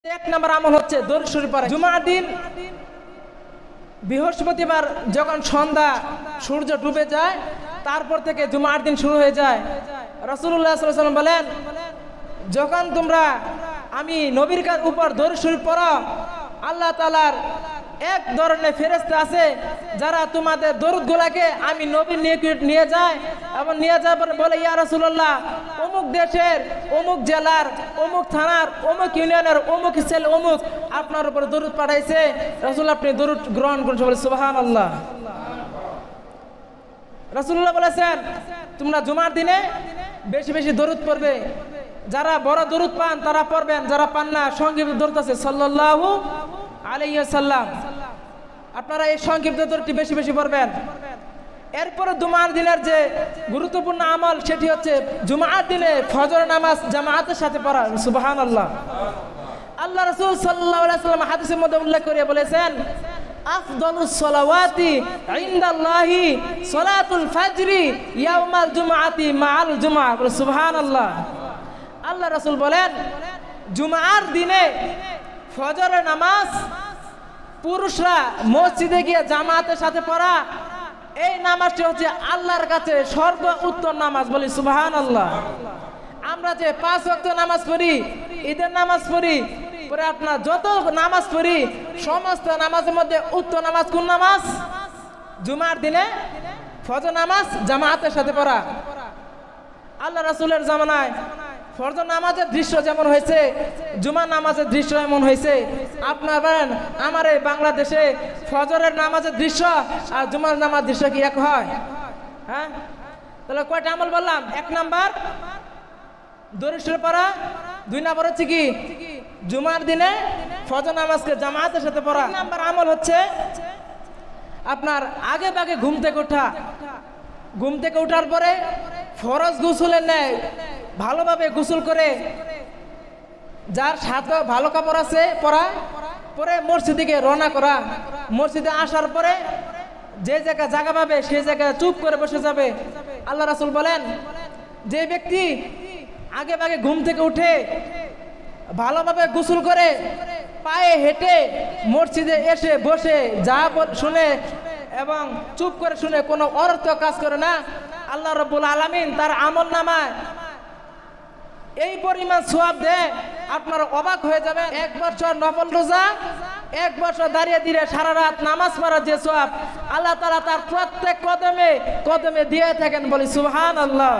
এক নম্বর আমল হচ্ছে দরুদ শরীফ পড়া। জুমার দিন বৃহস্পতিবার যখন সন্ধ্যা সূর্য ডুবে যায় তারপর থেকে জুমার দিন শুরু হয়ে যায়। রাসূলুল্লাহ সাল্লাল্লাহু আলাইহি ওয়াসাল্লাম বলেন, যখন তোমরা আমি নবীর উপর দরুদ শরীফ পড়ো, আল্লাহ তাআলার এক ধরনের ফেরেশতা আছে যারা তোমাদের দরুদগুলোকে আমি নবীর নিয়ে যায় এবং নিয়ে যাবার বলে, ইয়া রাসূলুল্লাহ, অমুক দেশের অমুক জেলার অমুক থানার অমুক ইউনিয়নের অমুক সেল অমুক আপনার উপর দরুদ পাঠাইছে, রাসূল আপনি দরুদ গ্রহণ করুন। বলে সুবহানাল্লাহ। রাসূলুল্লাহ বলেছেন, তোমরা জুমার দিনে বেশি বেশি দরুদ পড়বে। যারা বড় দরুদ পান তারা পড়বেন, যারা পান না সংক্ষিপ্ত দরুদ আছে সাল্লাল্লাহু আলাইহি ওয়াসাল্লাম, আপনারা এই সংক্ষিপ্ত দরুদটি বেশি বেশি পড়বেন। এরপরে জুমার দিনের যে গুরুত্বপূর্ণ আমল সেটি হচ্ছে জুমার দিনে ফজর নামাজ জামাতের সাথে পড়া। সুবহানাল্লাহ। আল্লাহ রাসূল সাল্লাল্লাহু আলাইহি ওয়াসাল্লাম হাদিসের মধ্যে উল্লেখ করে বলেছেন, আফদালুস সালাওয়াতি ইনদাল্লাহি সালাতুল ফাজরি ইয়াউমাল জুমআতি মাআল জুমআ। সুবহানাল্লাহ। আল্লাহ রাসূল বলেন, জুমার দিনে ফজরের নামাজ পুরুষরা মসজিদে গিয়ে জামাতের সাথে পড়া, এই নামাজটি হচ্ছে আল্লাহর কাছে সর্বোত্তম নামাজ। বলি সুবহানাল্লাহ। আমরা যে 5 ওয়াক্ত নামাজ পড়ি, ঈদের নামাজ পড়ি, পরে আপনার যত নামাজ পড়ি সমস্ত নামাজের মধ্যে উত্তম নামাজ কোন নামাজ? জুমার দিনে ফজর নামাজ জামাতের সাথে পড়া। আল্লাহ রাসূলের জামানায় ফজর নামাজের দৃশ্য যেমন হয়েছে, জুমার নামাজের দৃশ্য এমন হয়েছে। আপনার বলেন, আমার এই বাংলাদেশে ফজরের নামাজের দৃশ্য আর জুমার নামাজ দৃশ্য কি এক হয়? হ্যাঁ, তাহলে কয়টা আমল বললাম? 1 নাম্বার দরুদ শরীফ পড়া, 2 নাম্বার হচ্ছে কি জুমার দিনে ফজর নামাজকে জামাতের সাথে পড়া। 3 নাম্বার আমল হচ্ছে আপনার আগে ভাগে ঘুম থেকে ওঠা। ঘুম থেকে ওঠার পরে ফরজ গোসলের ন্যায় ভালোভাবে গোসল করে, যার সাথে ভালো কাপড় আছে পরা, পরে মসজিদে রওনা করা। মসজিদে আসার পরে যে জায়গা পাবে সেই জায়গায় চুপ করে বসে যাবে। আল্লাহ রাসূল বলেন, যে ব্যক্তি আগে ভাগে ঘুম থেকে উঠে ভালোভাবে গোসল করে পায়ে হেঁটে মসজিদে এসে বসে যা শুনে এবং চুপ করে শুনে কোনো অনর্থক কাজ করে না, আল্লাহ রাব্বুল আলামিন তার আমলনামায় এই পরিমাণ সওয়াব দেয়, আপনারা অবাক হয়ে যাবেন। 1 বছর নফল রোজা, 1 বছর দাঁড়িয়ে দিয়ে সারা রাত নামাজ পড়ার যে সওয়াব আল্লাহ তাআলা তার প্রত্যেক কদমে কদমে দিয়ে থাকেন। বলি সুবহানাল্লাহ।